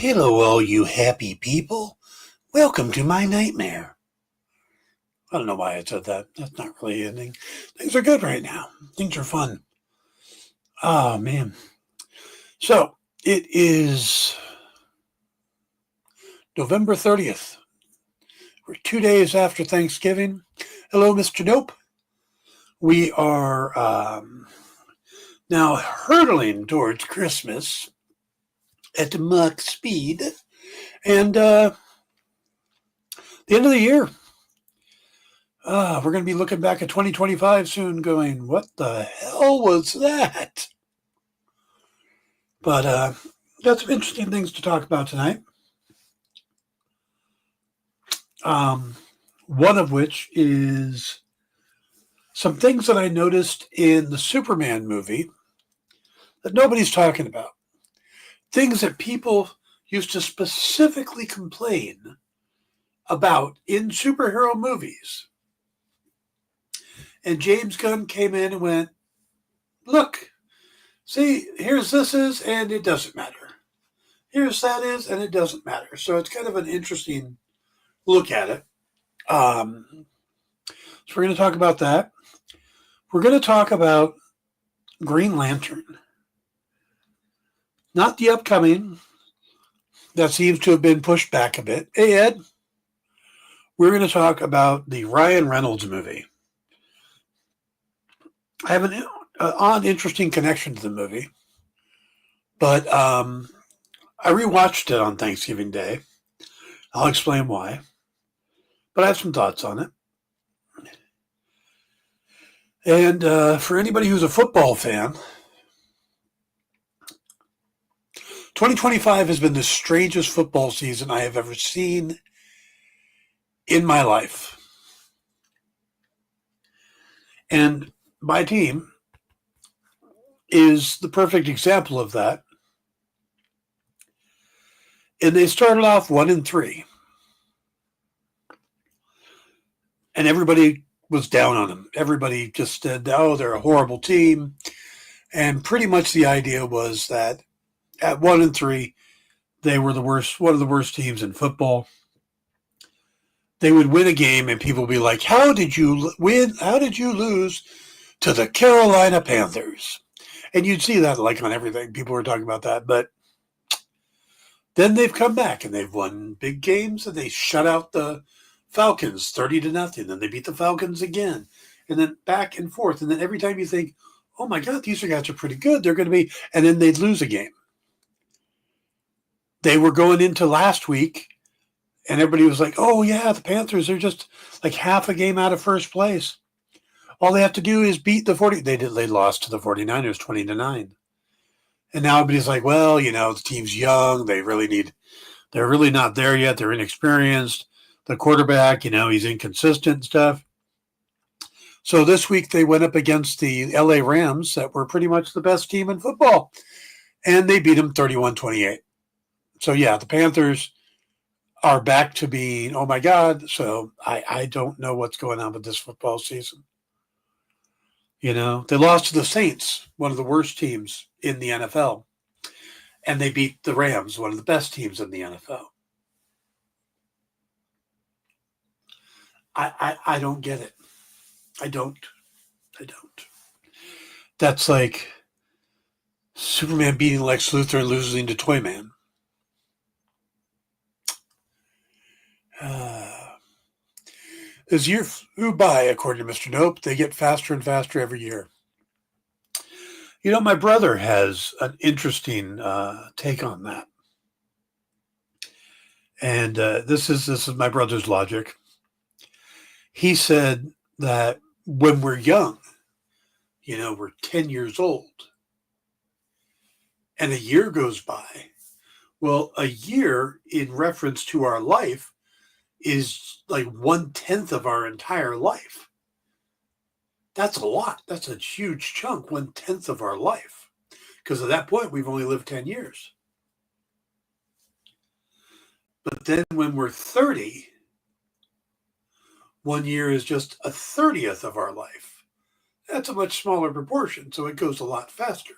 Hello, all you happy people. Welcome to my nightmare. I don't know why I said that. That's not really anything. Things are good right now. Things are fun. Oh, man. So, it is November 30th. We're 2 days after Thanksgiving. Hello, Mr. Nope. We are now hurtling towards Christmas at Mach speed. And the end of the year. We're going to be looking back at 2025 soon going, what the hell was that? But got some interesting things to talk about tonight. One of which is some things that I noticed in the Superman movie that nobody's talking about. Things that people used to specifically complain about in superhero movies. And James Gunn came in and went, look, see, here's this is, and it doesn't matter. Here's that is, and it doesn't matter. So it's kind of an interesting look at it. So we're going to talk about that. We're going to talk about Green Lantern. Not the upcoming. That seems to have been pushed back a bit. Hey, Ed. We're going to talk about the Ryan Reynolds movie. I have an odd, interesting connection to the movie. But I rewatched it on Thanksgiving Day. I'll explain why. But I have some thoughts on it. And for anybody who's a football fan, 2025 has been the strangest football season I have ever seen in my life. And my team is the perfect example of that. And they started off 1-3. And everybody was down on them. Everybody just said, oh, they're a horrible team. And pretty much the idea was that at 1-3, they were the worst, one of the worst teams in football. They would win a game and people would be like, how did you win? How did you lose to the Carolina Panthers? And you'd see that like on everything. People were talking about that. But then they've come back and they've won big games and they shut out the Falcons 30-0. Then they beat the Falcons again. And then back and forth. And then every time you think, oh my God, these guys are pretty good. They're going to be, and then they'd lose a game. They were going into last week and everybody was like, oh yeah, the Panthers are just like half a game out of first place. All they have to do is beat the 40. They lost to the 49ers 20-9. And now everybody's like, well, you know, the team's young. They're really not there yet. They're inexperienced. The quarterback, you know, he's inconsistent and stuff. So this week they went up against the LA Rams that were pretty much the best team in football. And they beat them 31-28. So yeah, the Panthers are back to being, oh my God. So I don't know what's going on with this football season. You know, they lost to the Saints, one of the worst teams in the NFL. And they beat the Rams, one of the best teams in the NFL. I don't get it. I don't. That's like Superman beating Lex Luthor and losing to Toyman. As years flew by, according to Mr. Nope, they get faster and faster every year. You know, my brother has an interesting take on that. And this is my brother's logic. He said that when we're young, you know, we're 10 years old, and a year goes by. Well, a year in reference to our life is like 1/10 of our entire life. That's a lot. That's a huge chunk, 1/10 of our life. Because at that point, we've only lived 10 years. But then when we're 30, 1 year is just a 30th of our life. That's a much smaller proportion, so it goes a lot faster.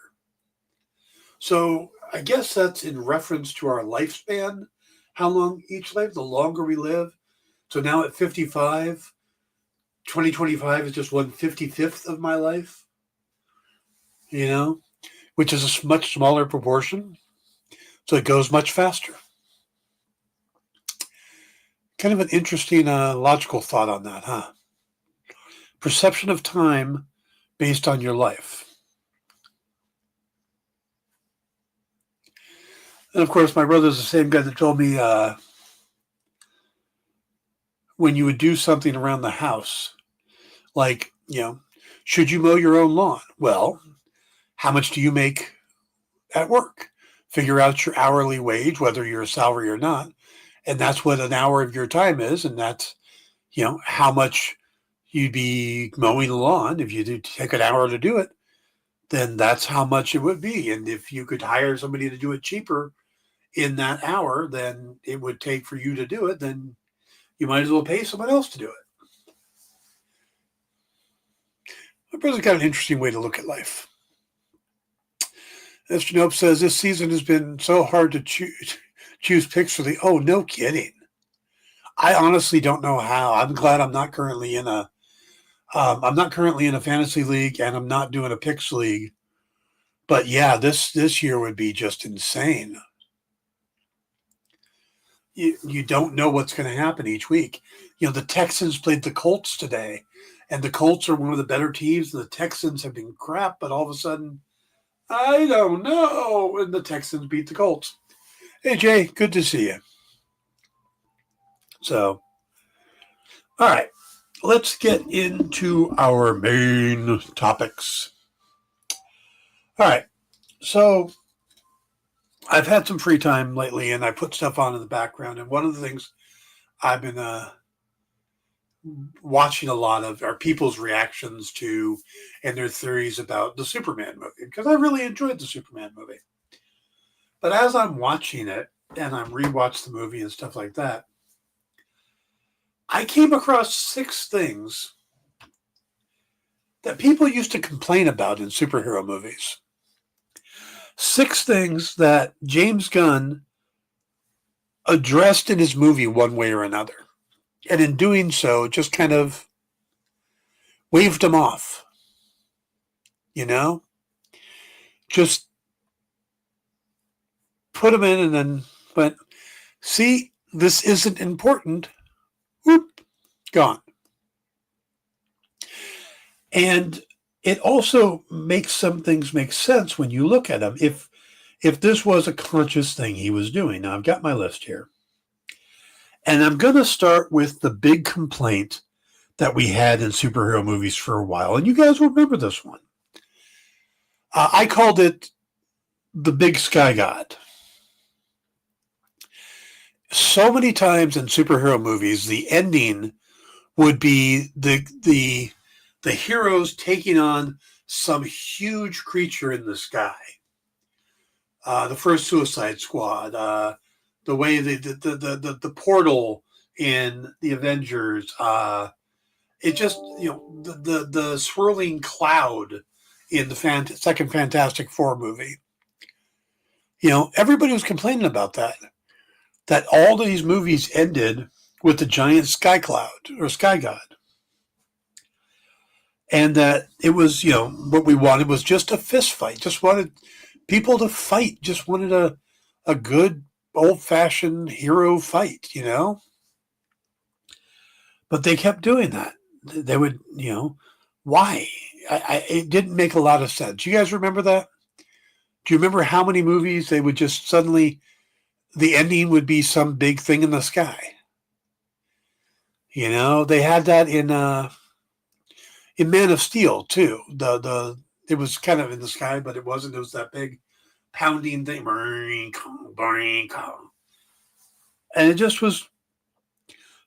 So I guess that's in reference to our lifespan, how long each life, the longer we live. So now at 55, 2025 is just 1/55th of my life, you know, which is a much smaller proportion. So it goes much faster. Kind of an interesting logical thought on that, huh? Perception of time based on your life. And of course, my brother's the same guy that told me when you would do something around the house, like, should you mow your own lawn? Well, how much do you make at work? Figure out your hourly wage, whether you're a salary or not. And that's what an hour of your time is. And that's, how much you'd be mowing the lawn. If you do take an hour to do it, then that's how much it would be. And if you could hire somebody to do it cheaper in that hour than it would take for you to do it, then you might as well pay someone else to do it. My brother's got an interesting way to look at life. Mr. Nope says this season has been so hard to choose picks for the. Oh, no kidding. I honestly don't know how. I'm glad I'm not currently in a. I'm not currently in a fantasy league, and I'm not doing a picks league. But yeah, this year would be just insane. You don't know what's going to happen each week. The Texans played the Colts today, and the Colts are one of the better teams. The Texans have been crap, but all of a sudden, I don't know, and the Texans beat the Colts. Hey, Jay, good to see you. So, all right, let's get into our main topics. All right, so I've had some free time lately, and I put stuff on in the background. And one of the things I've been watching a lot of are people's reactions to and their theories about the Superman movie, because I really enjoyed the Superman movie. But as I'm watching it, and I'm rewatched the movie and stuff like that, I came across 6 things that people used to complain about in superhero movies. 6 things that James Gunn addressed in his movie one way or another. And in doing so, just kind of waved them off. Just put them in and then went, see, this isn't important. Whoop, gone. And it also makes some things make sense when you look at them. If this was a conscious thing he was doing. Now, I've got my list here. And I'm going to start with the big complaint that we had in superhero movies for a while. And you guys will remember this one. I called it the Big Sky God. So many times in superhero movies, the ending would be the heroes taking on some huge creature in the sky. The first Suicide Squad, the way the portal in the Avengers, it just the swirling cloud in the second Fantastic Four movie. Everybody was complaining about that all these movies ended with the giant sky cloud or sky god. And that it was, what we wanted was just a fist fight. Just wanted people to fight. Just wanted a good old-fashioned hero fight, But they kept doing that. They would, why? It didn't make a lot of sense. You guys remember that? Do you remember how many movies they would just suddenly, the ending would be some big thing in the sky? They had that in Man of Steel too. It was kind of in the sky, but it wasn't. It was that big pounding thing. And it just was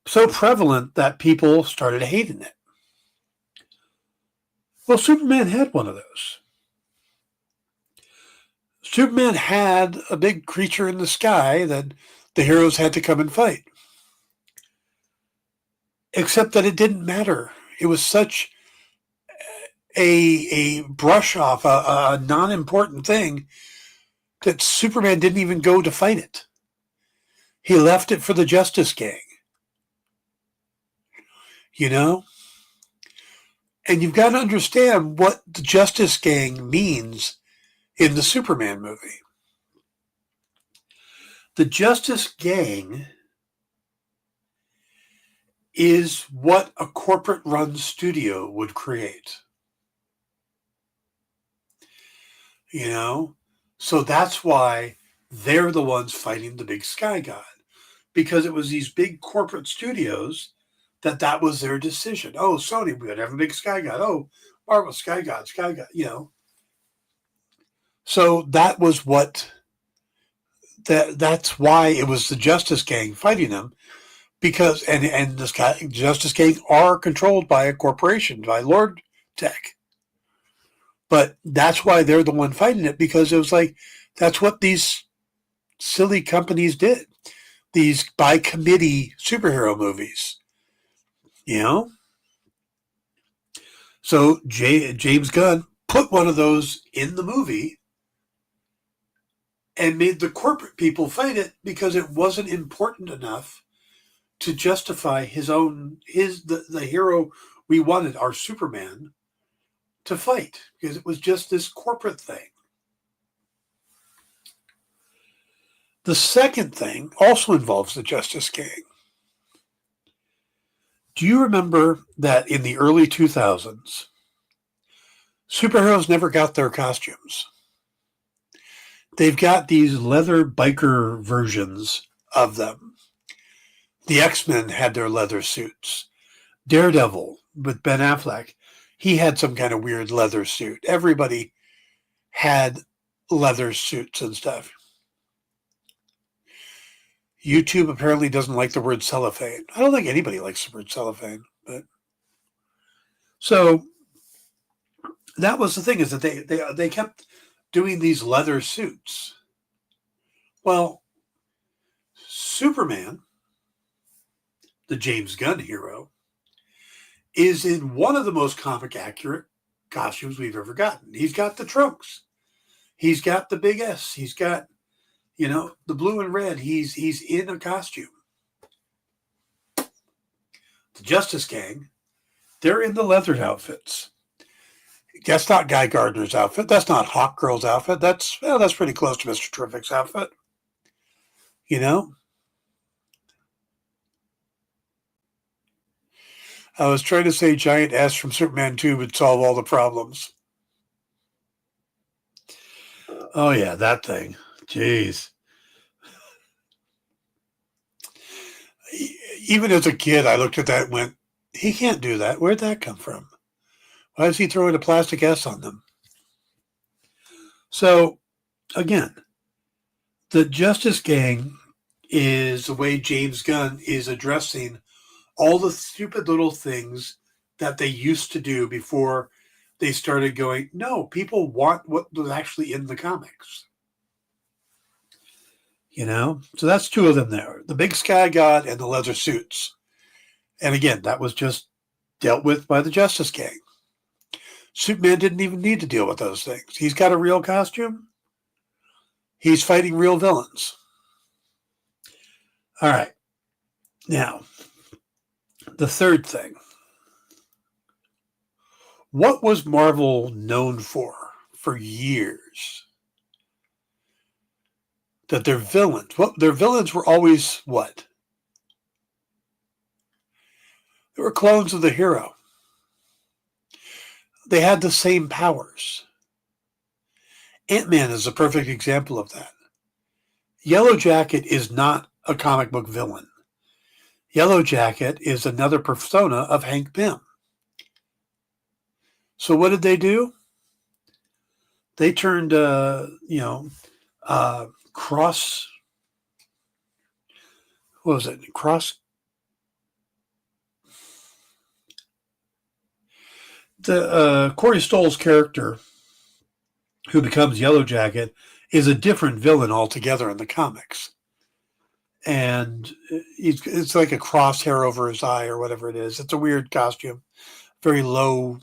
so prevalent that people started hating it. Well, Superman had one of those. Superman had a big creature in the sky that the heroes had to come and fight. Except that it didn't matter. It was such a brush off, a non-important thing, that Superman didn't even go to fight it. He left it for the Justice Gang. You know? And you've got to understand what the Justice Gang means in the Superman movie. The Justice Gang is what a corporate-run studio would create. You know? So that's why they're the ones fighting the big Sky God. Because it was these big corporate studios that was their decision. Oh, Sony, we would have a big Sky God. Oh, Marvel, Sky God, you know. So that was what, that's why it was the Justice Gang fighting them, because, and the Justice Gang are controlled by a corporation, by Lord Tech. But that's why they're the one fighting it, because it was like, that's what these silly companies did. These by committee superhero movies. You know? So James Gunn put one of those in the movie and made the corporate people fight it because it wasn't important enough to justify the hero we wanted, our Superman, to fight, because it was just this corporate thing. The second thing also involves the Justice Gang. Do you remember that in the early 2000s, superheroes never got their costumes? They've got these leather biker versions of them. The X-Men had their leather suits. Daredevil with Ben Affleck, he had some kind of weird leather suit. Everybody had leather suits and stuff. YouTube apparently doesn't like the word cellophane. I don't think anybody likes the word cellophane. But so that was the thing, is that they kept doing these leather suits. Well, Superman, the James Gunn hero, is in one of the most comic accurate costumes we've ever gotten. He's got the trunks. He's got the big S. He's got, you know, the blue and red. He's in a costume. The Justice Gang, they're in the leather outfits. That's not Guy Gardner's outfit. That's not Hawkgirl's outfit. That's pretty close to Mr. Terrific's outfit. You know? I was trying to say Giant S from Superman 2 would solve all the problems. Oh, yeah, that thing. Jeez. Even as a kid, I looked at that and went, he can't do that. Where'd that come from? Why is he throwing a plastic S on them? So, again, the Justice Gang is the way James Gunn is addressing all the stupid little things that they used to do before they started going, no, people want what was actually in the comics. You know? So that's two of them there. The big Sky God and the leather suits. And again, that was just dealt with by the Justice Gang. Superman didn't even need to deal with those things. He's got a real costume. He's fighting real villains. All right. Now, the third thing. What was Marvel known for years? That their villains were always what? They were clones of the hero. They had the same powers. Ant-Man is a perfect example of that. Yellow Jacket is not a comic book villain. Yellow Jacket is another persona of Hank Pym. So what did they do? They turned, Cross. What was it? Cross. The Corey Stoll's character, who becomes Yellow Jacket, is a different villain altogether in the comics. And it's like a crosshair over his eye or whatever it is. It's a weird costume, very low,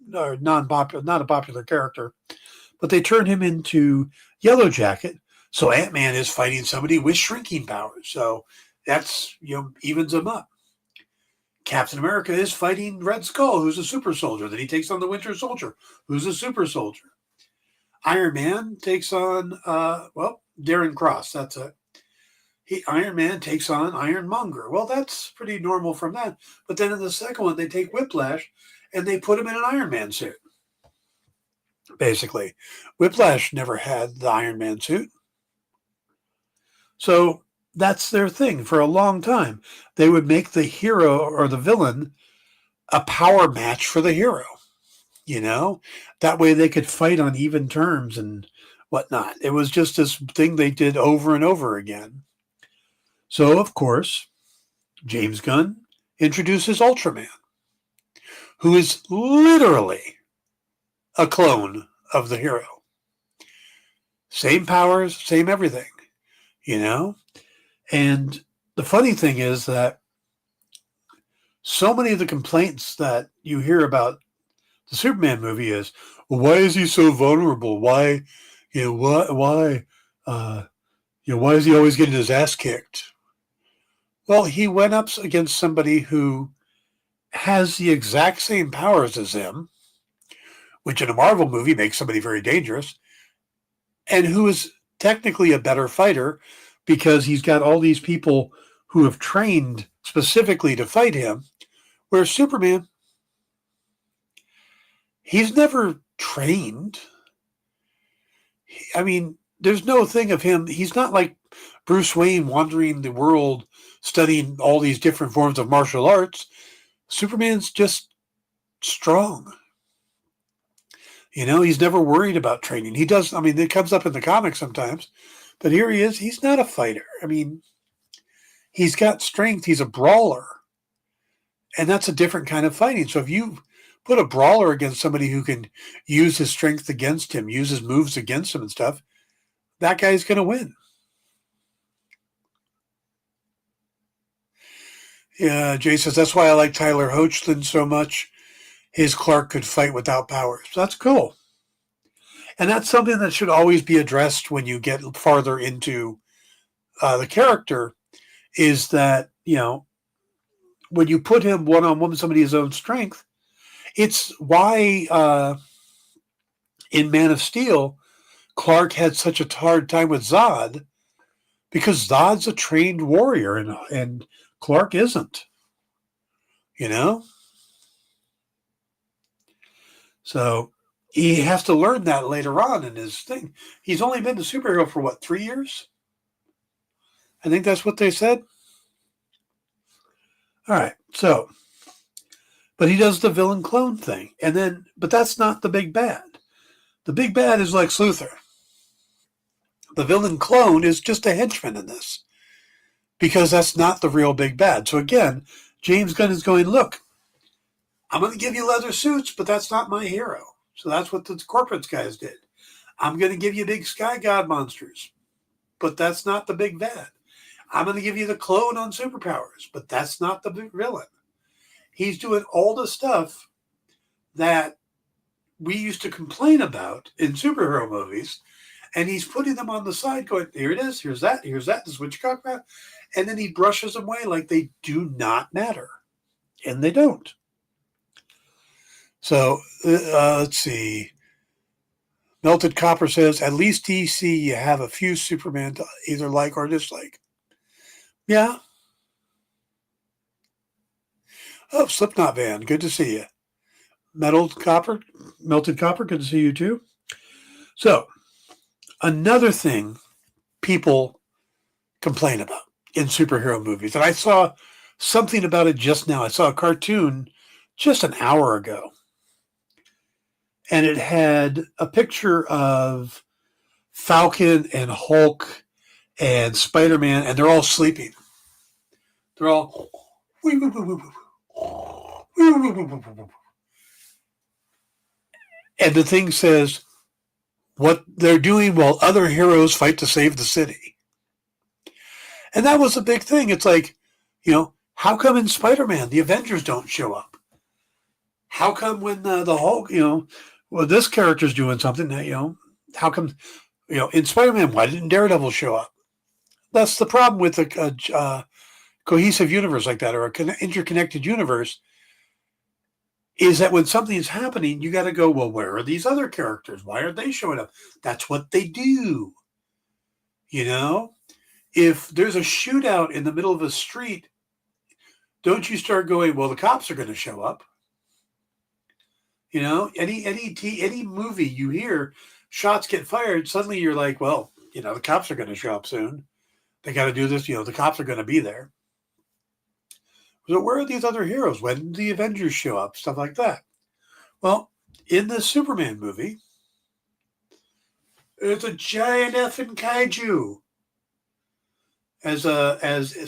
not a popular character. But they turn him into Yellow Jacket. So Ant-Man is fighting somebody with shrinking powers. So that's, evens them up. Captain America is fighting Red Skull, who's a super soldier. Then he takes on the Winter Soldier, who's a super soldier. Iron Man takes on, Darren Cross. That's it. Iron Man takes on Ironmonger. Well, that's pretty normal from that. But then in the second one, they take Whiplash and they put him in an Iron Man suit. Basically, Whiplash never had the Iron Man suit. So that's their thing for a long time. They would make the hero or the villain a power match for the hero. That way they could fight on even terms and whatnot. It was just this thing they did over and over again. So, of course, James Gunn introduces Ultraman, who is literally a clone of the hero. Same powers, same everything, And the funny thing is that so many of the complaints that you hear about the Superman movie is, well, why is he so vulnerable? Why is he always getting his ass kicked? Well, he went up against somebody who has the exact same powers as him, which in a Marvel movie makes somebody very dangerous, and who is technically a better fighter because he's got all these people who have trained specifically to fight him, whereas Superman, he's never trained. I mean, there's no thing of him. He's not like Bruce Wayne wandering the world studying all these different forms of martial arts. Superman's just strong. He's never worried about training. He does. I mean, it comes up in the comics sometimes, but here he is. He's not a fighter. I mean, he's got strength. He's a brawler. And that's a different kind of fighting. So if you put a brawler against somebody who can use his strength against him, use his moves against him and stuff, that guy's going to win. Yeah, Jay says, that's why I like Tyler Hoechlin so much. His Clark could fight without powers. That's cool. And that's something that should always be addressed when you get farther into the character, is that, when you put him one-on-one with somebody his own strength, it's why in Man of Steel, Clark had such a hard time with Zod, because Zod's a trained warrior and Clark isn't, So he has to learn that later on in his thing. He's only been a superhero for 3 years? I think that's what they said. All right. So, but he does the villain clone thing. But that's not the big bad. The big bad is Lex Luthor. The villain clone is just a henchman in this, because that's not the real big bad. So again, James Gunn is going, look, I'm going to give you leather suits, but that's not my hero. So that's what the corporate guys did. I'm going to give you big sky god monsters, but that's not the big bad. I'm going to give you the clone on superpowers, but that's not the big villain. He's doing all the stuff that we used to complain about in superhero movies, and he's putting them on the side going, here it is, here's that, this is what you talk about. And then he brushes them away like they do not matter. And they don't. So, let's see. Melted Copper says, at least DC, you have a few Superman to either like or dislike. Yeah. Oh, Slipknot Van, good to see you. Melted Copper, good to see you too. So, another thing people complain about in superhero movies, and I saw something about it just now. I saw a cartoon just an hour ago, and it had a picture of Falcon and Hulk and Spider-Man, and they're all sleeping. They're all... And the thing says what they're doing while other heroes fight to save the city. And that was a big thing. It's like, how come in Spider-Man the Avengers don't show up? How come when the Hulk, well, this character's doing something that, how come, In Spider-Man, why didn't Daredevil show up? That's the problem with a cohesive universe like that, or an interconnected universe, is that when something is happening, you got to go, well, where are these other characters? Why aren't they showing up? That's what they do. If there's a shootout in the middle of a street, don't you start going, well, the cops are going to show up. Any movie you hear shots get fired, suddenly you're like, well, the cops are going to show up soon. They got to do this. The cops are going to be there. So where are these other heroes? When did the Avengers show up? Stuff like that. Well, in the Superman movie, there's a giant effing kaiju. As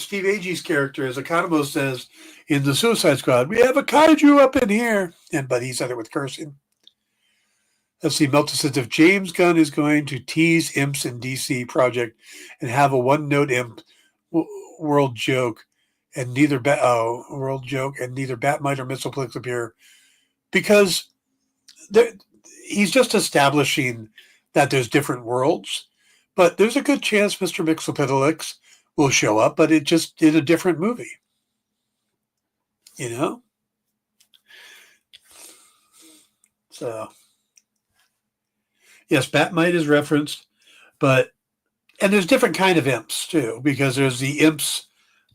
Steve Agee's character, as Economos says in the Suicide Squad, we have a kaiju up in here. But he said it with cursing. Let's see, Melton says, if James Gunn is going to tease imps in DC project and have a one-note imp world joke, and neither Batmite or Mistleplex appear, because he's just establishing that there's different worlds, but there's a good chance Mr. Mxyzptlk will show up, but it just in a different movie. So yes, Batmite is referenced, and there's different kind of imps too, because there's the imps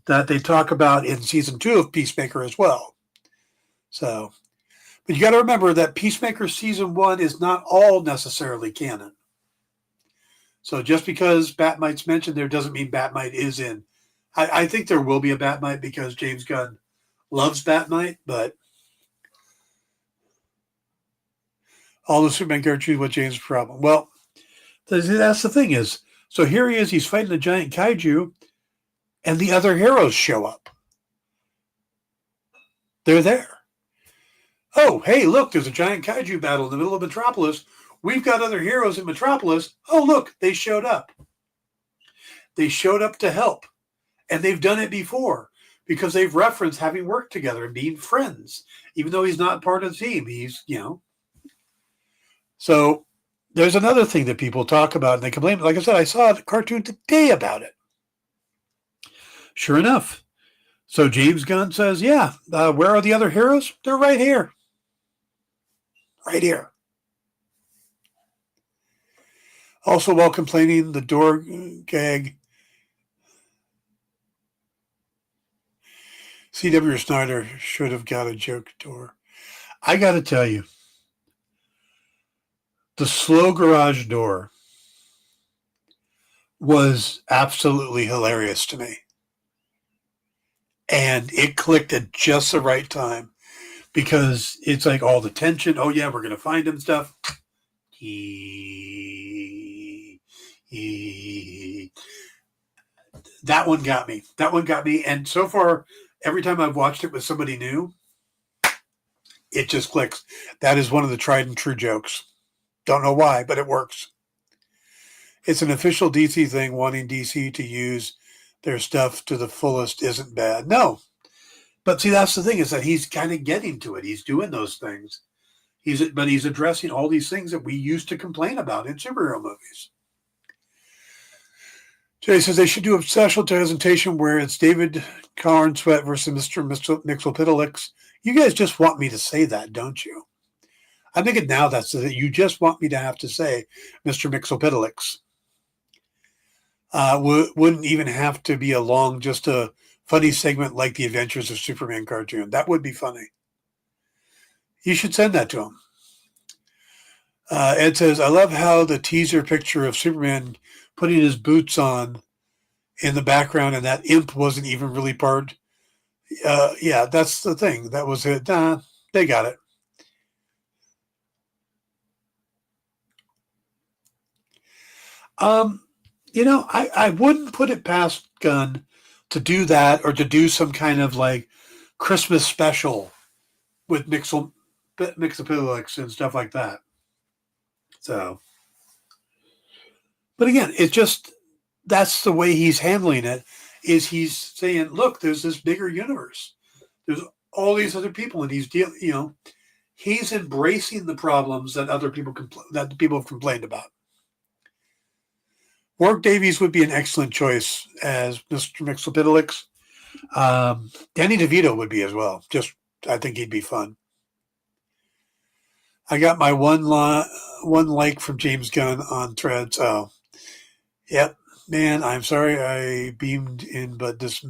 that they talk about in season 2 of Peacemaker as well. So, but you got to remember that Peacemaker season 1 is not all necessarily canon. So just because Batmite's mentioned there doesn't mean Batmite is in. I think there will be a Batmite because James Gunn loves Batmite, but all the Superman characters, what James' problem? Well, that's the thing is, so here he is, he's fighting a giant kaiju, and the other heroes show up. They're there. Oh, hey, look, there's a giant kaiju battle in the middle of Metropolis. We've got other heroes in Metropolis. Oh, look, they showed up. They showed up to help. And they've done it before because they've referenced having worked together and being friends. Even though he's not part of the team, he's. So there's another thing that people talk about and they complain. Like I said, I saw a cartoon today about it. Sure enough. So James Gunn says, yeah, where are the other heroes? They're right here. Right here. Also, while complaining, the door gag, C.W. Snyder should have got a joke door. I got to tell you, the slow garage door was absolutely hilarious to me. And it clicked at just the right time because it's like all the tension. Oh, yeah, we're going to find him stuff. That one got me. And so far, every time I've watched it with somebody new, it just clicks. That is one of the tried and true jokes. Don't know why, but it works. It's an official DC thing. Wanting DC to use their stuff to the fullest isn't bad. No. But see, that's the thing is that he's kind of getting to it. He's doing those things. He's addressing all these things that we used to complain about in superhero movies. Jay says they should do a special presentation where it's David Cornsweet versus Mr. Mxyzptlk. You guys just want me to say that, don't you? I'm thinking now that's that you just want me to have to say Mr. Mxyzptlk. Wouldn't even have to be just a funny segment like the Adventures of Superman cartoon. That would be funny. You should send that to him. Ed says, I love how the teaser picture of Superman putting his boots on in the background and that imp wasn't even really part. Yeah, that's the thing. That was it. They got it. I wouldn't put it past Gunn to do that or to do some kind of like Christmas special with Mxyzptlk and stuff like that. So, but again, it just, that's the way he's handling it, is he's saying, look, there's this bigger universe. There's all these other people, and he's he's embracing the problems that other people that the people have complained about. Warwick Davies would be an excellent choice as Mr. Mxyzptlk. Danny DeVito would be as well. I think he'd be fun. I got my one like from James Gunn on Threads. Oh, yep, man. I'm sorry I beamed in, but this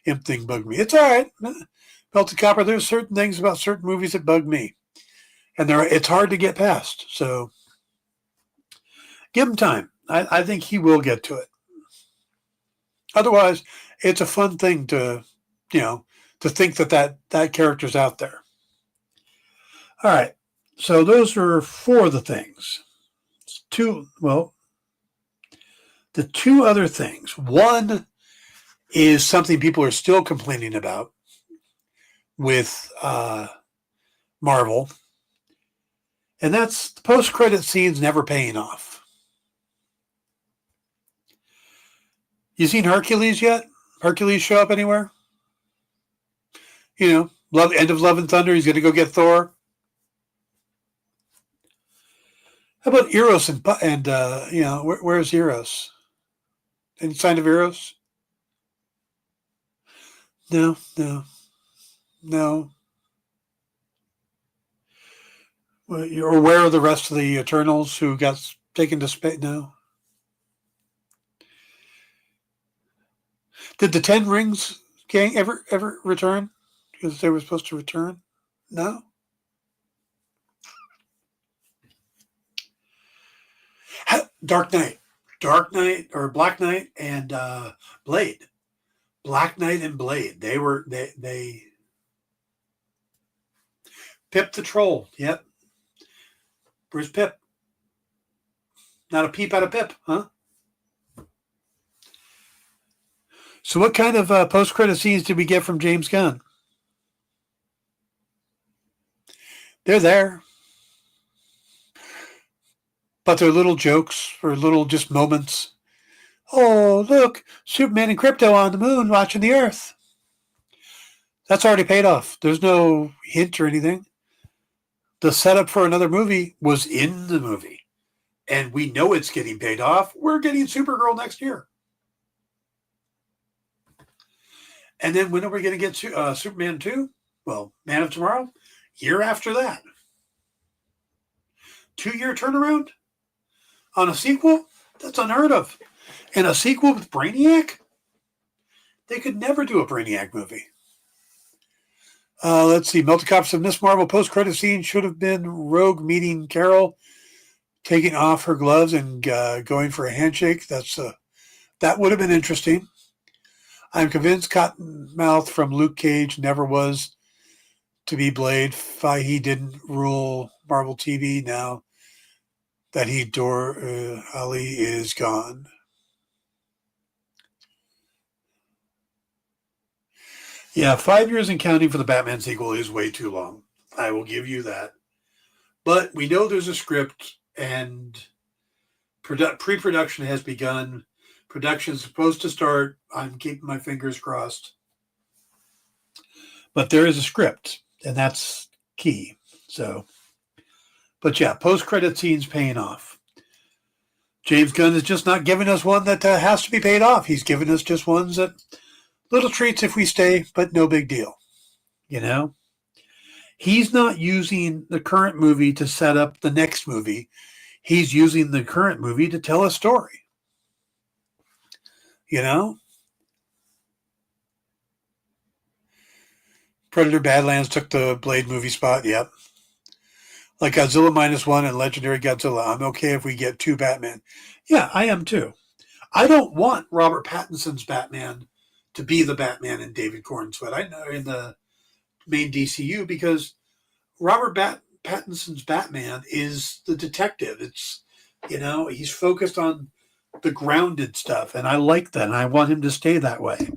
imp thing bugged me. It's all right. Melted Copper. There's certain things about certain movies that bug me, and it's hard to get past. So give him time. I think he will get to it. Otherwise, it's a fun thing to think that character's out there. All right. So those are 4 of the things. The 2 other things. One is something people are still complaining about with Marvel, and that's the post-credit scenes never paying off. You seen Hercules yet? Hercules show up anywhere? End of Love and Thunder. He's going to go get Thor. How about Eros and where's Eros? Any sign of Eros? No. Or where are the rest of the Eternals who got taken to space? No. Did the 10 Rings gang ever return? Because they were supposed to return? No? Dark Knight or Black Knight and Blade. Black Knight and Blade. They Pip the Troll. Yep. Where's Pip? Not a peep out of Pip, huh? So what kind of post-credit scenes did we get from James Gunn? They're there. But they're little jokes or little just moments. Oh, look, Superman and Krypto on the moon watching the Earth. That's already paid off. There's no hint or anything. The setup for another movie was in the movie. And we know it's getting paid off. We're getting Supergirl next year. And then when are we going to get Superman 2? Well, Man of Tomorrow? Year after that. 2-year turnaround on a sequel? That's unheard of. And a sequel with Brainiac? They could never do a Brainiac movie. Let's see. Melted Cops of Miss Marvel post-credit scene should have been Rogue meeting Carol, taking off her gloves and going for a handshake. That would have been interesting. I'm convinced Cottonmouth from Luke Cage never was to be Blade. Fahey didn't rule Marvel TV now that Ali is gone. Yeah, 5 years and counting for the Batman sequel is way too long. I will give you that. But we know there's a script and pre-production has begun. Production is supposed to start. I'm keeping my fingers crossed. But there is a script, and that's key. So, but yeah, post-credit scenes paying off. James Gunn is just not giving us one that has to be paid off. He's giving us just ones that little treats if we stay, but no big deal. He's not using the current movie to set up the next movie. He's using the current movie to tell a story. Predator Badlands took the Blade movie spot. Yep. Like Godzilla -1 and Legendary Godzilla. I'm okay if we get 2 Batman. Yeah, I am too. I don't want Robert Pattinson's Batman to be the Batman in David Cornsweat. I know in the main DCU because Robert Pattinson's Batman is the detective. It's, he's focused on the grounded stuff, and I like that, and I want him to stay that way.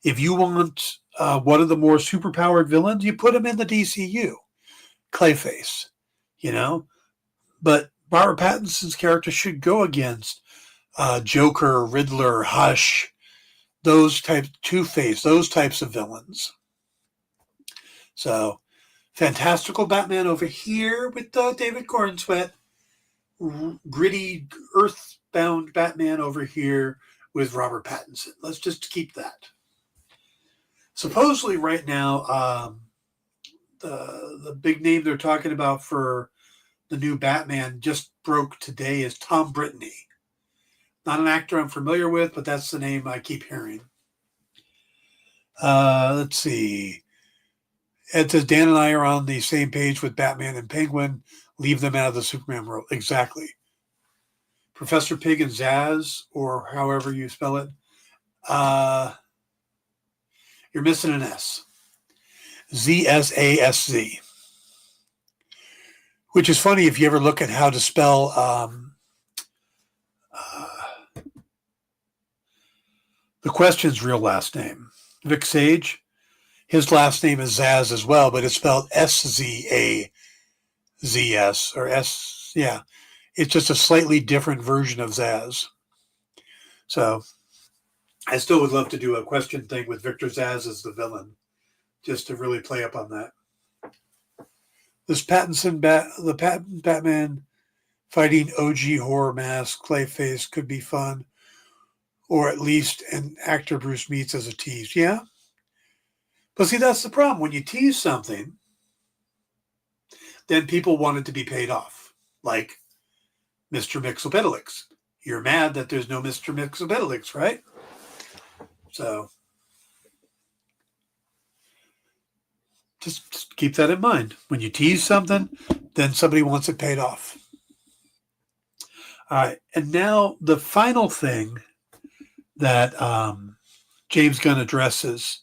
If you want one of the more superpowered villains, you put him in the DCU. Clayface, But Robert Pattinson's character should go against Joker, Riddler, Hush, those types, Two-Face, those types of villains. So, fantastical Batman over here with David Cornsweat, gritty Earth bound Batman over here with Robert Pattinson. Let's just keep that. Supposedly right now, the big name they're talking about for the new Batman just broke today is Tom Brittany. Not an actor I'm familiar with, but that's the name I keep hearing. Let's see. Ed says Dan and I are on the same page with Batman and Penguin. Leave them out of the Superman world. Exactly. Professor Pig and Zaz, or however you spell it. You're missing an S. ZSASZ. Which is funny if you ever look at how to spell the Question's real last name. Vic Sage. His last name is Zaz as well, but it's spelled SZAZS or S. Yeah. It's just a slightly different version of Zaz. So I still would love to do a Question thing with Victor Zaz as the villain, just to really play up on that. This the Batman fighting OG horror mask, Clayface could be fun, or at least an actor Bruce meets as a tease. Yeah. But see, that's the problem. When you tease something, then people want it to be paid off. Like Mr. Mxyzptlk. You're mad that there's no Mr. Mxyzptlk, right? So just keep that in mind. When you tease something, then somebody wants it paid off. All right. And now the final thing that James Gunn addresses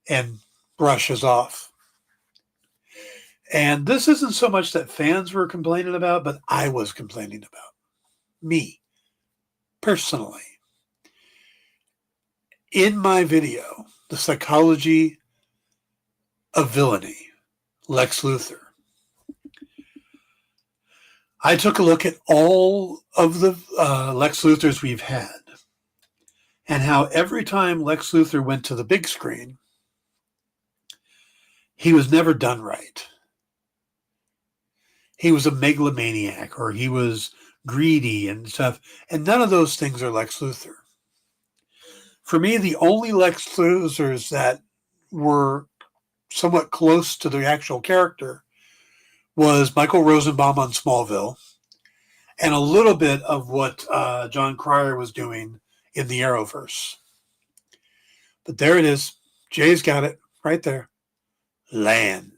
and brushes off. And this isn't so much that fans were complaining about, but I was complaining about. Me, personally. In my video, The Psychology of Villainy, Lex Luthor, I took a look at all of the Lex Luthors we've had and how every time Lex Luthor went to the big screen, he was never done right. He was a megalomaniac or he was greedy and stuff. And none of those things are Lex Luthor. For me, the only Lex Luthors that were somewhat close to the actual character was Michael Rosenbaum on Smallville and a little bit of what John Cryer was doing in the Arrowverse. But there it is. Jay's got it right there. Land.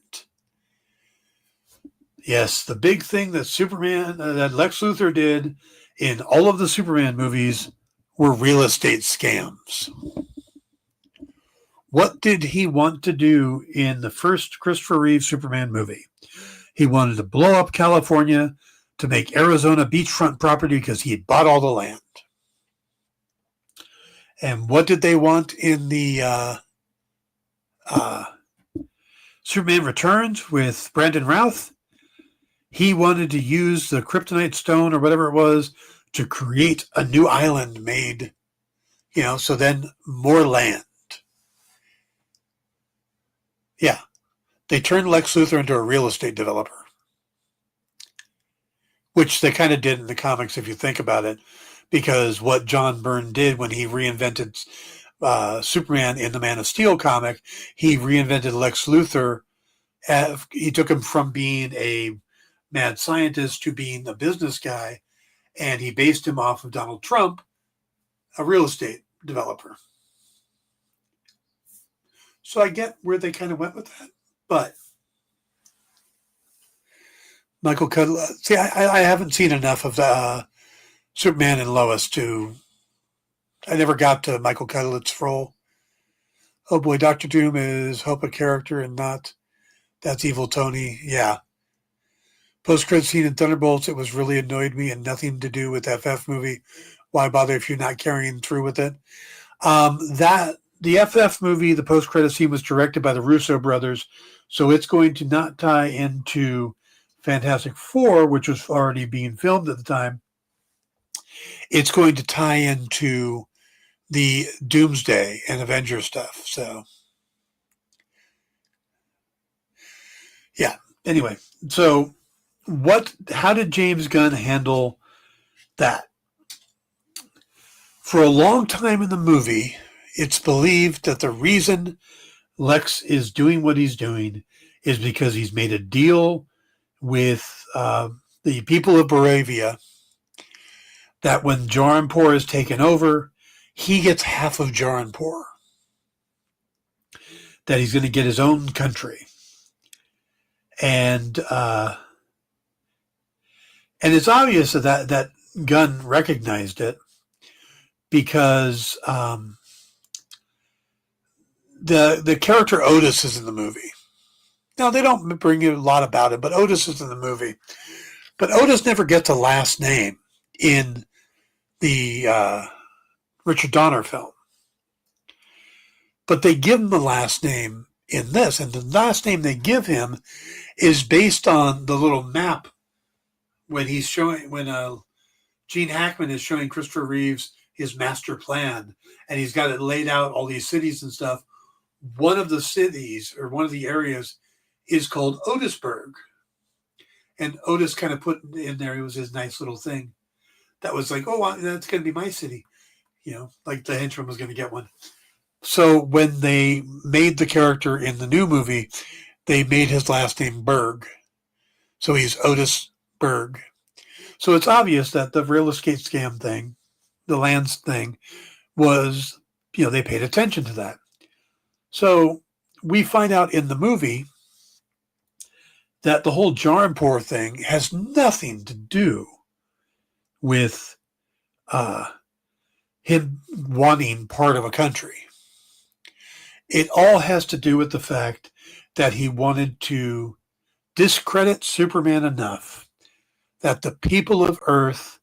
Yes, the big thing that that Lex Luthor did in all of the Superman movies were real estate scams. What did he want to do in the first Christopher Reeve Superman movie? He wanted to blow up California to make Arizona beachfront property because he had bought all the land. And what did they want in the Superman Returns with Brandon Routh? He wanted to use the kryptonite stone or whatever it was to create a new island made, so then more land. Yeah. They turned Lex Luthor into a real estate developer, which they kind of did in the comics if you think about it, because what John Byrne did when he reinvented Superman in the Man of Steel comic, he reinvented Lex Luthor. He took him from being a mad scientist to being a business guy, and he based him off of Donald Trump, a real estate developer. So I get where they kind of went with that. But Michael Cudlitz, see, I haven't seen enough of Superman and Lois I never got to Michael Cudlitz's role. Oh boy, Dr. Doom is Hope a character and not That's Evil Tony. Yeah. Post-credit scene in Thunderbolts, it was really annoyed me and nothing to do with FF movie. Why bother if you're not carrying through with it? The FF movie, the post-credit scene was directed by the Russo brothers, so it's going to not tie into Fantastic Four, which was already being filmed at the time. It's going to tie into the Doomsday and Avenger stuff. So, yeah. Anyway, so how did James Gunn handle that? For a long time in the movie, it's believed that the reason Lex is doing what he's doing is because he's made a deal with the people of Baravia that when Jaranpur is taken over, he gets half of Jaranpur. That he's going to get his own country. And it's obvious that Gunn recognized it because the character Otis is in the movie. Now, they don't bring you a lot about it, but Otis is in the movie. But Otis never gets a last name in the Richard Donner film. But they give him a last name in this, and the last name they give him is based on the little map when Gene Hackman is showing Christopher Reeves his master plan, and he's got it laid out, all these cities and stuff. One of the cities, or one of the areas, is called Otisburg. And Otis kind of put in there, it was his nice little thing. That was like, oh, that's going to be my city. Like the henchman was going to get one. So when they made the character in the new movie, they made his last name Berg. So he's Otis Berg. So it's obvious that the real estate scam thing, the lands thing, was, they paid attention to that. So we find out in the movie that the whole Jaranpur thing has nothing to do with him wanting part of a country. It all has to do with the fact that he wanted to discredit Superman enough that the people of Earth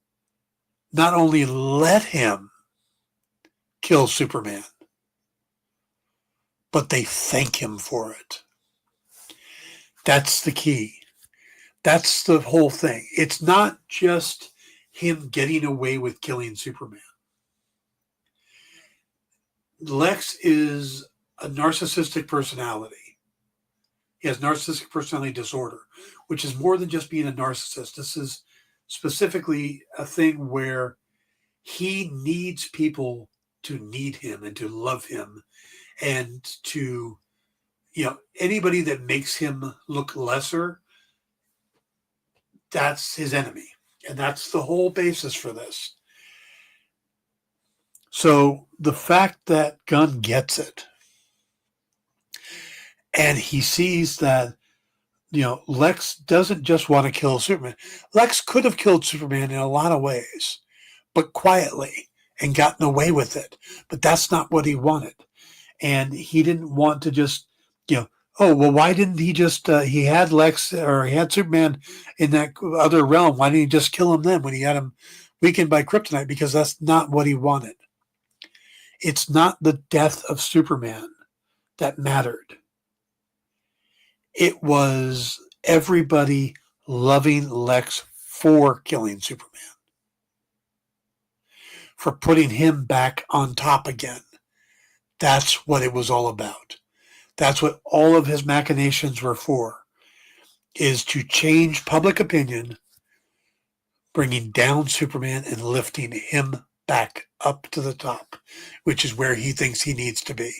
not only let him kill Superman, but they thank him for it. That's the key. That's the whole thing. It's not just him getting away with killing Superman. Lex is a narcissistic personality. He has narcissistic personality disorder, which is more than just being a narcissist. This is specifically a thing where he needs people to need him and to love him, and to, anybody that makes him look lesser, that's his enemy. And that's the whole basis for this. So the fact that Gunn gets it, and he sees that, Lex doesn't just want to kill Superman. Lex could have killed Superman in a lot of ways, but quietly, and gotten away with it. But that's not what he wanted. And he didn't want to just, why didn't he just, he had Lex, or he had Superman in that other realm. Why didn't he just kill him then when he had him weakened by kryptonite? Because that's not what he wanted. It's not the death of Superman that mattered. It was everybody loving Lex for killing Superman, for putting him back on top again. That's what it was all about. That's what all of his machinations were for, is to change public opinion, bringing down Superman and lifting him back up to the top, which is where he thinks he needs to be.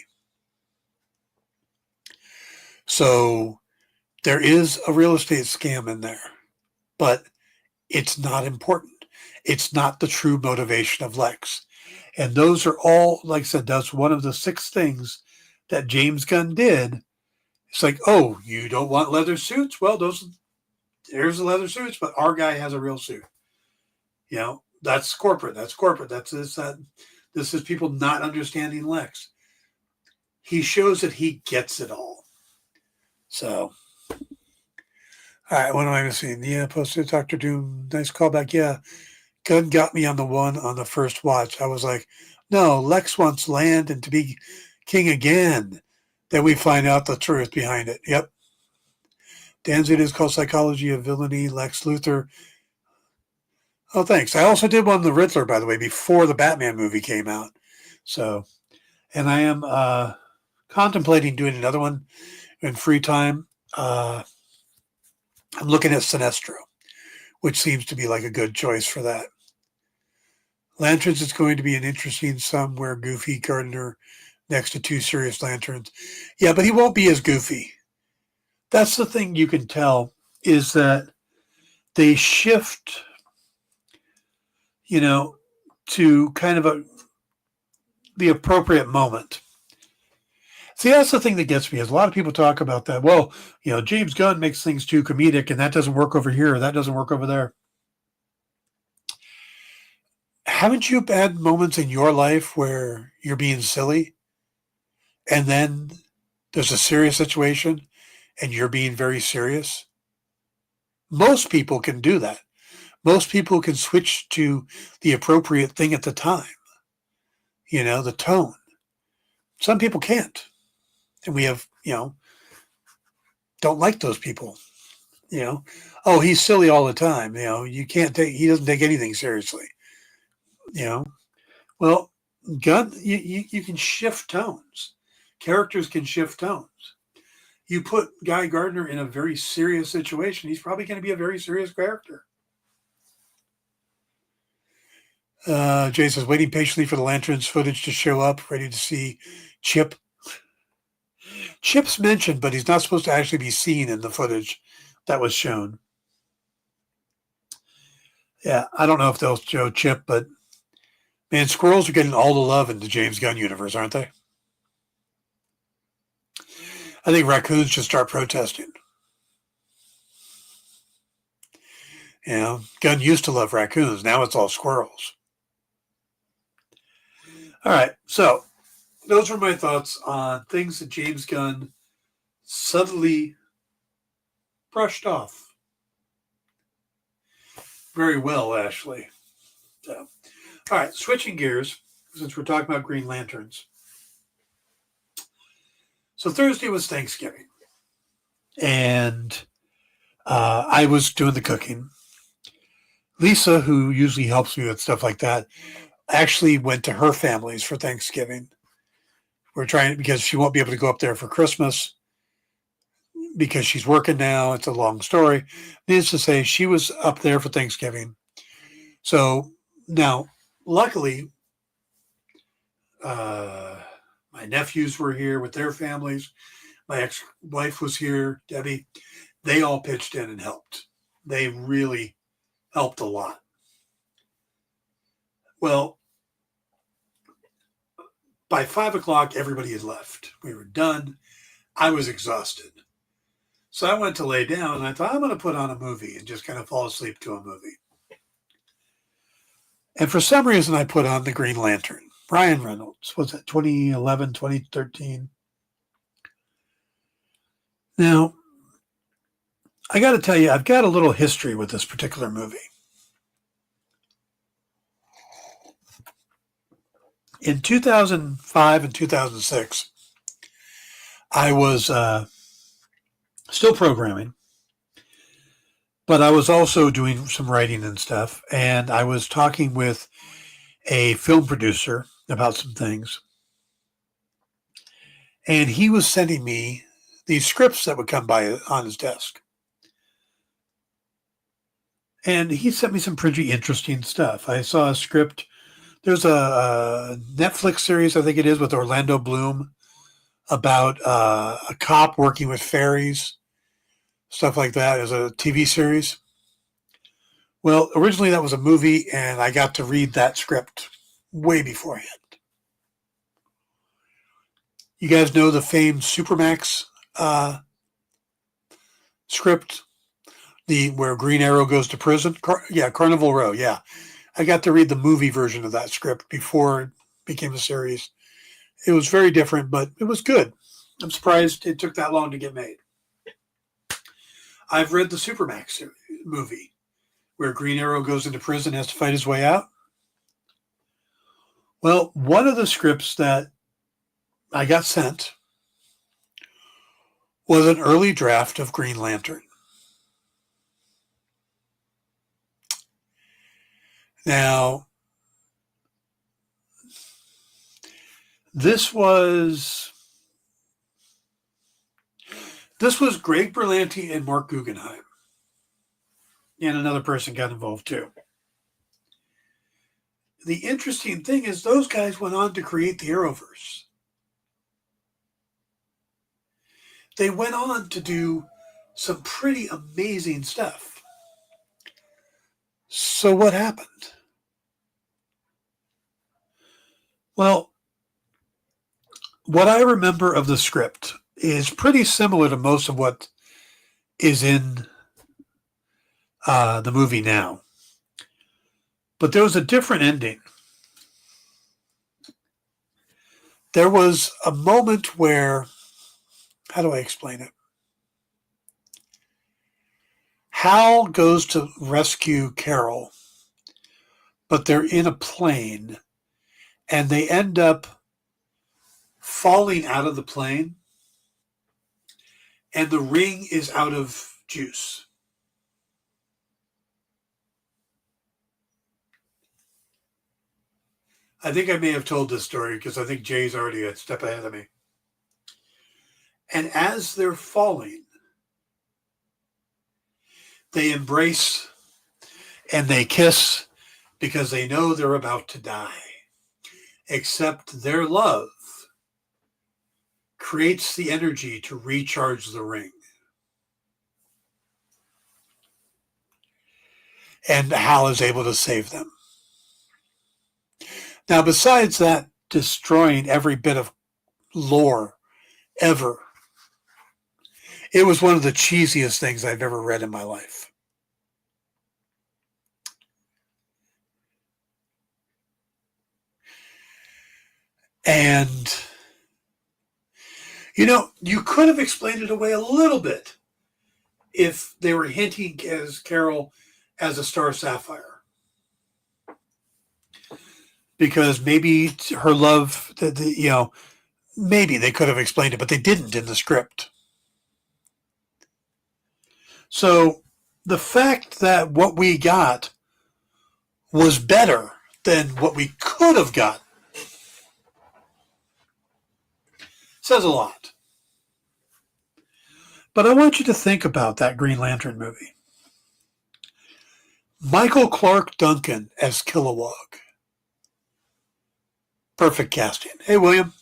So there is a real estate scam in there, but it's not important. It's not the true motivation of Lex. And those are all, like I said, that's one of the 6 things that James Gunn did. It's like, oh, you don't want leather suits? Well, there's the leather suits, but our guy has a real suit. That's corporate. That's corporate. That's this. This is people not understanding Lex. He shows that he gets it all. So, all right, what am I missing? Yeah, posted Dr. Doom. Nice callback. Yeah, Gunn got me on the first watch. I was like, no, Lex wants land and to be king again. Then we find out the truth behind it. Yep. Danzig is called Psychology of Villainy, Lex Luthor. Oh, thanks. I also did one on the Riddler, by the way, before the Batman movie came out. So, and I am contemplating doing another one in free time. I'm looking at Sinestro, which seems to be like a good choice for that. Lanterns is going to be an interesting somewhere goofy Gardner next to two serious lanterns. Yeah, but he won't be as goofy. That's the thing you can tell is that they shift, to kind of the appropriate moment. See, that's the thing that gets me is a lot of people talk about that. Well, James Gunn makes things too comedic and that doesn't work over here. Or that doesn't work over there. Haven't you had moments in your life where you're being silly and then there's a serious situation and you're being very serious? Most people can do that. Most people can switch to the appropriate thing at the time, the tone. Some people can't. And we have, don't like those people, Oh, he's silly all the time. He doesn't take anything seriously, Well, Gunn, you can shift tones. Characters can shift tones. You put Guy Gardner in a very serious situation, he's probably going to be a very serious character. Jay says, waiting patiently for the Lanterns footage to show up, ready to see Chip. Chip's mentioned, but he's not supposed to actually be seen in the footage that was shown. Yeah, I don't know if they'll show Chip, but man, squirrels are getting all the love in the James Gunn universe, aren't they? I think raccoons should start protesting. Gunn used to love raccoons. Now it's all squirrels. All right, so those were my thoughts on things that James Gunn subtly brushed off. Very well, Ashley. So, all right, switching gears, since we're talking about Green Lanterns. So Thursday was Thanksgiving, and I was doing the cooking. Lisa, who usually helps me with stuff like that, actually went to her family's for Thanksgiving. We're trying, because she won't be able to go up there for Christmas because she's working now. It's a long story. Needless to say, she was up there for Thanksgiving. So now, luckily, my nephews were here with their families. My ex-wife was here, Debbie. They all pitched in and helped. They really helped a lot. Well, by 5 o'clock, everybody had left. We were done. I was exhausted. So I went to lay down, and I thought, I'm going to put on a movie and just kind of fall asleep to a movie. And for some reason, I put on the Green Lantern. Ryan Reynolds. Was that 2011, 2013? Now, I got to tell you, I've got a little history with this particular movie. In 2005 and 2006, I was still programming, but I was also doing some writing and stuff. And I was talking with a film producer about some things. And he was sending me these scripts that would come by on his desk. And he sent me some pretty interesting stuff. I saw a script. There's a Netflix series, I think it is, with Orlando Bloom about a cop working with fairies, stuff like that, as a TV series. Well, originally that was a movie, and I got to read that script way beforehand. You guys know the famed Supermax script, where Green Arrow goes to prison? Carnival Row, yeah. I got to read the movie version of that script before it became a series. It was very different, but it was good. I'm surprised it took that long to get made. I've read the Supermax movie where Green Arrow goes into prison and has to fight his way out. Well, one of the scripts that I got sent was an early draft of Green Lantern. Now, this was Greg Berlanti and Mark Guggenheim. And another person got involved too. the interesting thing is those guys went on to create the Arrowverse. They went on to do some pretty amazing stuff. So what happened? Well, what I remember of the script is pretty similar to most of what is in the movie now. But there was a different ending. There was a moment where, how do I explain it? Hal goes to rescue Carol, but they're in a plane and they end up falling out of the plane and the ring is out of juice. I think I may have told this story because I think Jay's already a step ahead of me. And as they're falling, they embrace and they kiss because they know they're about to die. Except their love creates the energy to recharge the ring. And Hal is able to save them. Now, besides that, destroying every bit of lore ever, it was one of the cheesiest things I've ever read in my life. And, you know, you could have explained it away a little bit if they were hinting as Carol as a Star Sapphire. Because maybe her love, maybe they could have explained it, but they didn't in the script. So the fact that what we got was better than what we could have gotten says a lot. But I want you to think about that Green Lantern movie. Michael Clark Duncan as Kilowog. Perfect casting. Hey, William.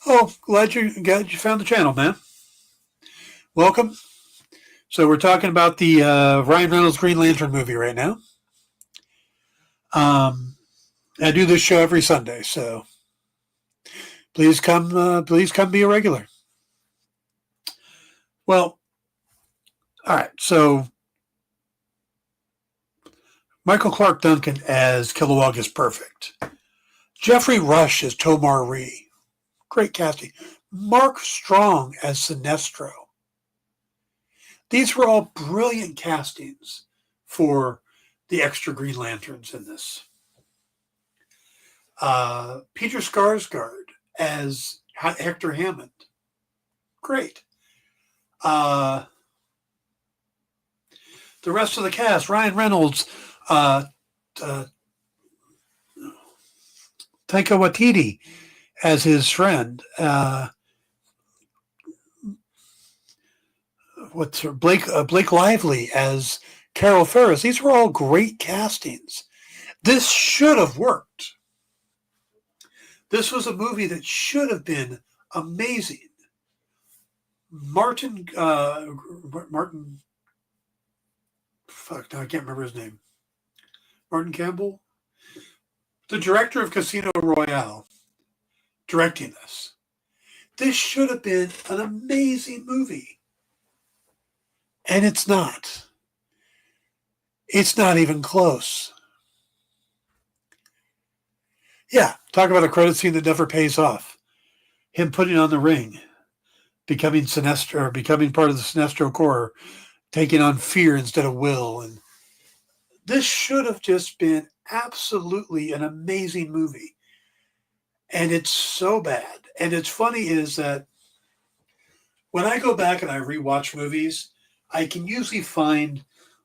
Oh, glad you found the channel, man. Welcome. So we're talking about the Ryan Reynolds Green Lantern movie right now. I do this show every Sunday, so please come be a regular. Well, all right. So Michael Clark Duncan as Kilowog is perfect. Jeffrey Rush as Tomar Ree. Great casting. Mark Strong as Sinestro. These were all brilliant castings for the extra Green Lanterns in this. Peter Skarsgård as Hector Hammond. Great. The rest of the cast, Ryan Reynolds, Taika Waititi as his friend. Blake Lively as Carol Ferris. These were all great castings. This should have worked. This was a movie that should have been amazing. Martin, fuck, now I can't remember his name. Martin Campbell, the director of Casino Royale, directing this. This should have been an amazing movie. And it's not. It's not even close. Yeah, talk about a credit scene that never pays off. Him putting on the ring, becoming Sinestro, or becoming part of the Sinestro Corps, taking on fear instead of will. And this should have just been absolutely an amazing movie. And it's so bad. And it's funny is that when I go back and I rewatch movies, I can usually find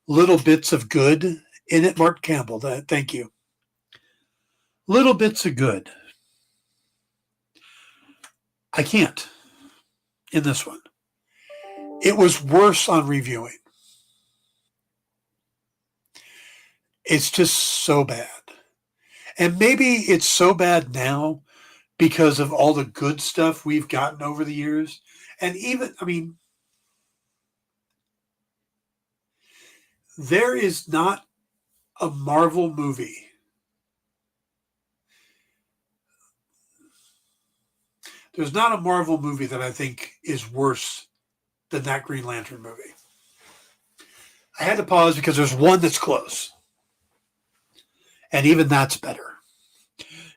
little bits of good in it. Mark Campbell, thank you. Little bits of good. I can't in this one. It was worse on reviewing. It's just so bad. And maybe it's so bad now because of all the good stuff we've gotten over the years. And even, I mean, there is not a Marvel movie. There's not a Marvel movie that I think is worse than that Green Lantern movie. I had to pause because there's one that's close. And even that's better.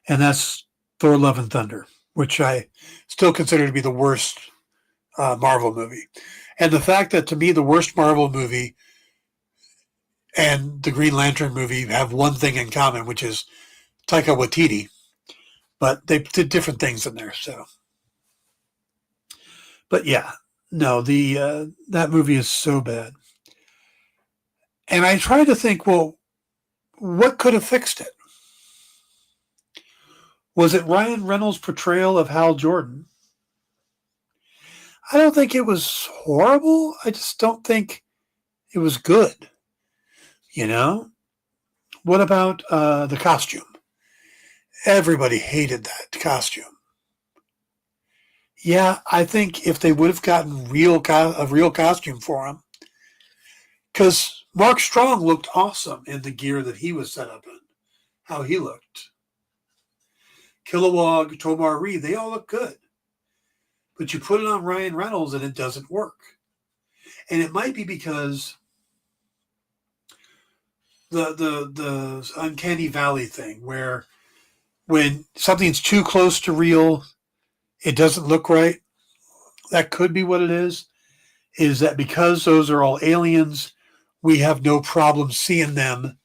And that's Thor Love and Thunder, which I still consider to be the worst Marvel movie. And the fact that to me the worst Marvel movie and the Green Lantern movie have one thing in common, which is Taika Waititi. But they did different things in there. So, but yeah, no, the that movie is so bad. And I tried to think, well, what could have fixed it? Was it Ryan Reynolds' portrayal of Hal Jordan? I don't think it was horrible. I just don't think it was good. You know? What about the costume? Everybody hated that costume. Yeah, I think if they would have gotten a real costume for him, because Mark Strong looked awesome in the gear that he was set up in, how he looked. Kilowog, Tomar Reed, they all look good. But you put it on Ryan Reynolds and it doesn't work. And it might be because the uncanny valley thing, where when something's too close to real, it doesn't look right. That could be what it is that because those are all aliens, we have no problem seeing them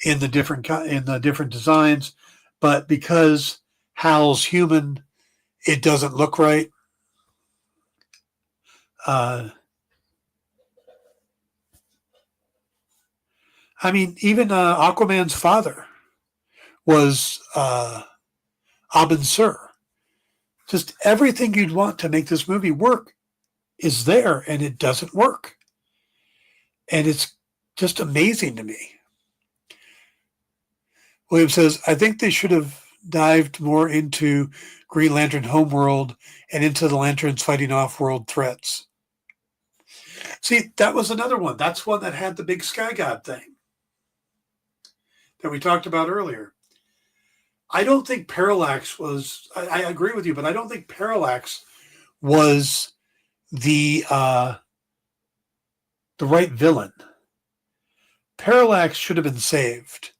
in the different designs. But because Hal's human, it doesn't look right. I mean, even Aquaman's father was Abin Sur. Just everything you'd want to make this movie work is there, and it doesn't work. And it's just amazing to me. William says, I think they should have dived more into Green Lantern homeworld and into the Lanterns fighting off-world threats. See, that was another one. That's one that had the big Sky God thing that we talked about earlier. I don't think Parallax was, I agree with you, but I don't think Parallax was the right villain. Parallax should have been saved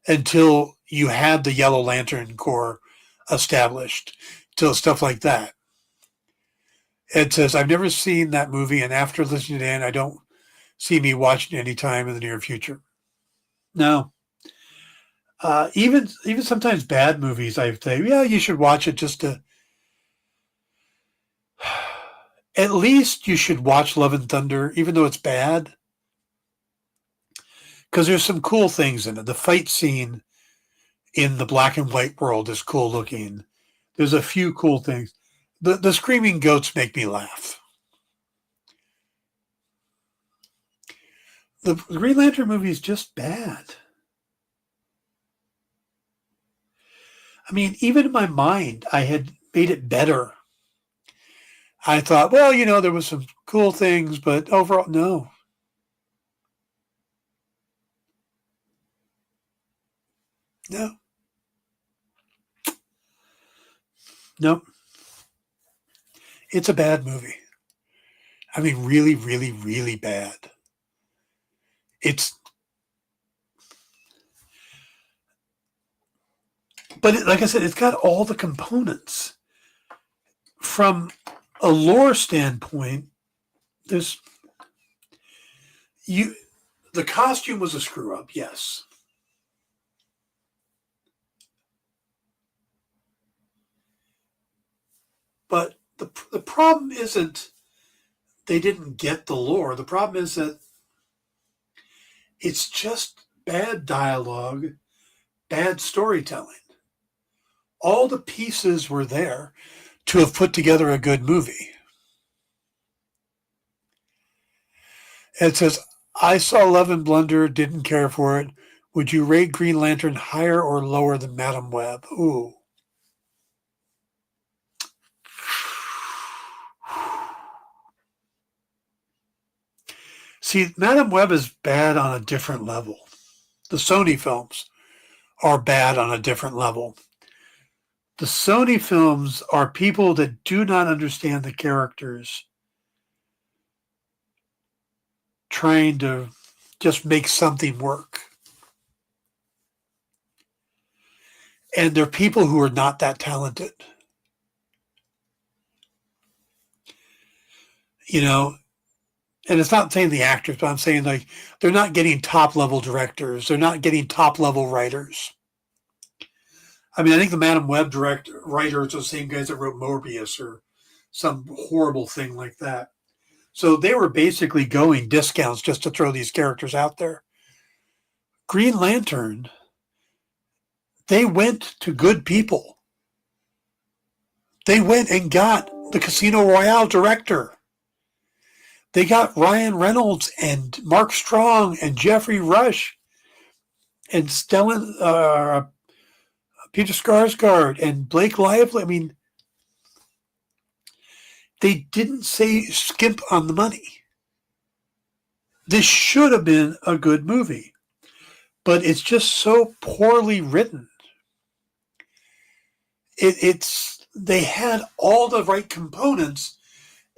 until you had the Yellow Lantern Corps established, till stuff like that. Ed says, I've never seen that movie, and after listening to Ann, I don't see me watching it any time in the near future. No. Even sometimes bad movies, I say, yeah, you should watch it just to. At least you should watch Love and Thunder, even though it's bad, because there's some cool things in it. The fight scene in the black and white world is cool looking. There's a few cool things. The screaming goats make me laugh. The Green Lantern movie is just bad. I mean, even in my mind, I had made it better. I thought, well, there was some cool things, but overall, no. No. Nope. It's a bad movie. I mean, really, really, really bad. But like I said, it's got all the components. From a lore standpoint, the costume was a screw up, yes. But the problem isn't they didn't get the lore. The problem is that it's just bad dialogue, bad storytelling. All the pieces were there to have put together a good movie. It says, I saw Love and Blunder, didn't care for it. Would you rate Green Lantern higher or lower than Madam Web? Ooh. See, Madam Web is bad on a different level. The Sony films are bad on a different level. The Sony films are people that do not understand the characters trying to just make something work. And they're people who are not that talented. You know, and it's not saying the actors, but I'm saying like they're not getting top level directors. They're not getting top level writers. I mean, I think the Madam Web writers are the same guys that wrote Morbius or some horrible thing like that. So they were basically going discounts just to throw these characters out there. Green Lantern, they went to good people. They went and got the Casino Royale director. They got Ryan Reynolds and Mark Strong and Jeffrey Rush and Peter Skarsgård and Blake Lively. I mean, they didn't say skimp on the money. This should have been a good movie, but it's just so poorly written. They had all the right components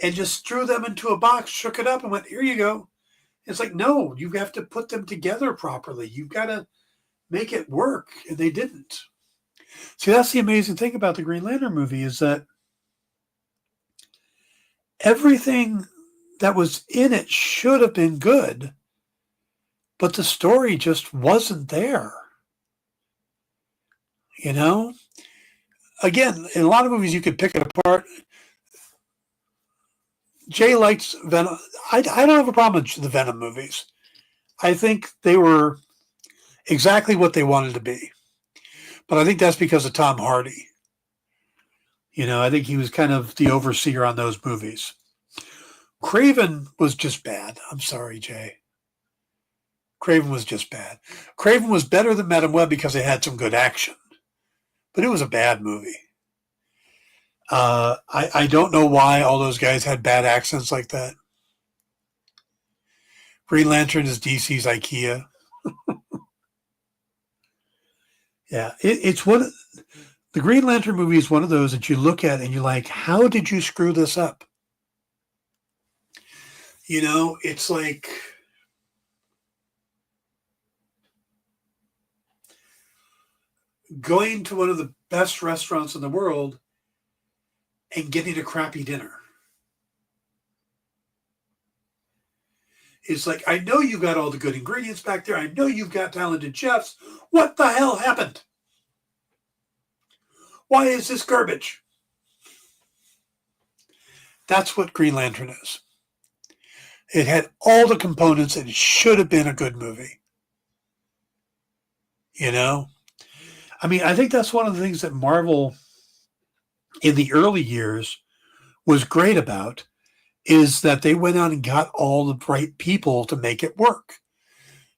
and just threw them into a box, shook it up, and went, here you go. It's like, no, you have to put them together properly. You've got to make it work, and they didn't. See, that's the amazing thing about the Green Lantern movie is that everything that was in it should have been good, but the story just wasn't there. You know? Again, in a lot of movies, you could pick it apart. Jay likes Venom. I don't have a problem with the Venom movies. I think they were exactly what they wanted to be. But I think that's because of Tom Hardy. You know, I think he was kind of the overseer on those movies. Craven was just bad. I'm sorry, Jay. Craven was just bad. Craven was better than Madam Web because it had some good action. But it was a bad movie. I don't know why all those guys had bad accents like that. Green Lantern is DC's IKEA. Yeah, it's one. The Green Lantern movie is one of those that you look at and you're like, how did you screw this up? You know, it's like going to one of the best restaurants in the world and getting a crappy dinner. It's like, I know you've got all the good ingredients back there. I know you've got talented chefs. What the hell happened? Why is this garbage? That's what Green Lantern is. It had all the components and it should have been a good movie. You know? I mean, I think that's one of the things that Marvel in the early years was great about is that they went out and got all the right people to make it work.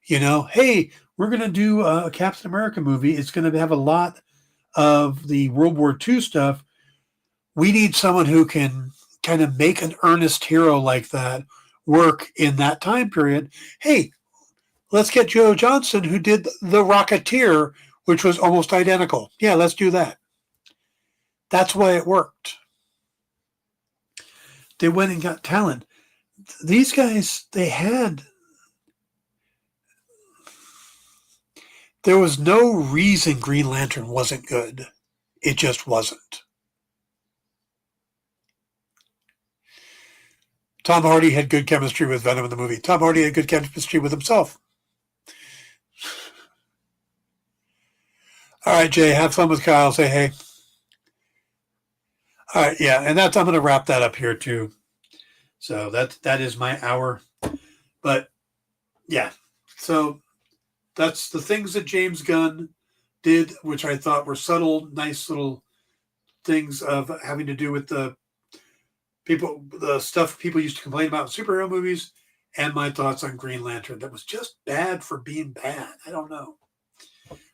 You know, hey, we're going to do a Captain America movie. It's going to have a lot of the World War II stuff. We need someone who can kind of make an earnest hero like that work in that time period. Hey, let's get Joe Johnston, who did The Rocketeer, which was almost identical. Yeah, let's do that. That's why it worked. They went and got talent. These guys, there was no reason Green Lantern wasn't good. It just wasn't. Tom Hardy had good chemistry with Venom in the movie. Tom Hardy had good chemistry with himself. All right, Jay, have fun with Kyle. Say hey. All right, yeah, and I'm going to wrap that up here too. So that is my hour. But yeah, so that's the things that James Gunn did, which I thought were subtle, nice little things of having to do with the stuff people used to complain about in superhero movies, and my thoughts on Green Lantern. That was just bad for being bad. I don't know.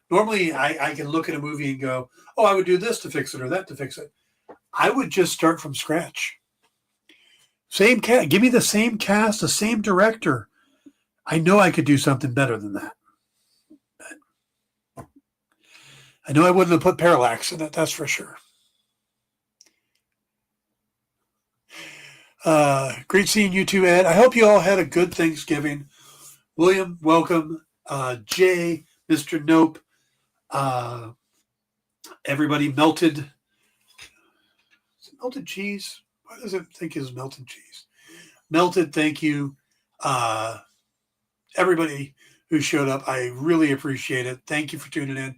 Normally, I can look at a movie and go, oh, I would do this to fix it or that to fix it. I would just start from scratch. Same cast. Give me the same cast, the same director. I know I could do something better than that. But I know I wouldn't have put Parallax in it, that's for sure. Great seeing you too, Ed. I hope you all had a good Thanksgiving. William, welcome. Jay, Mr. Nope. Everybody, melted cheese. Why does it think it's melted cheese? Melted, thank you. Everybody who showed up, I really appreciate it. Thank you for tuning in.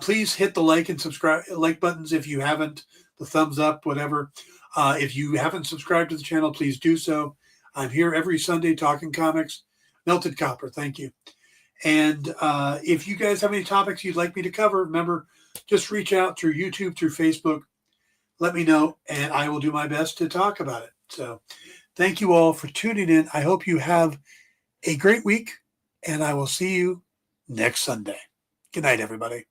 Please hit the like and subscribe buttons if you haven't, the thumbs up, whatever. If you haven't subscribed to the channel, please do so. I'm here every Sunday talking comics. Melted Copper, thank you. And if you guys have any topics you'd like me to cover, remember, just reach out through YouTube, through Facebook. Let me know, and I will do my best to talk about it. So thank you all for tuning in. I hope you have a great week, and I will see you next Sunday. Good night, everybody.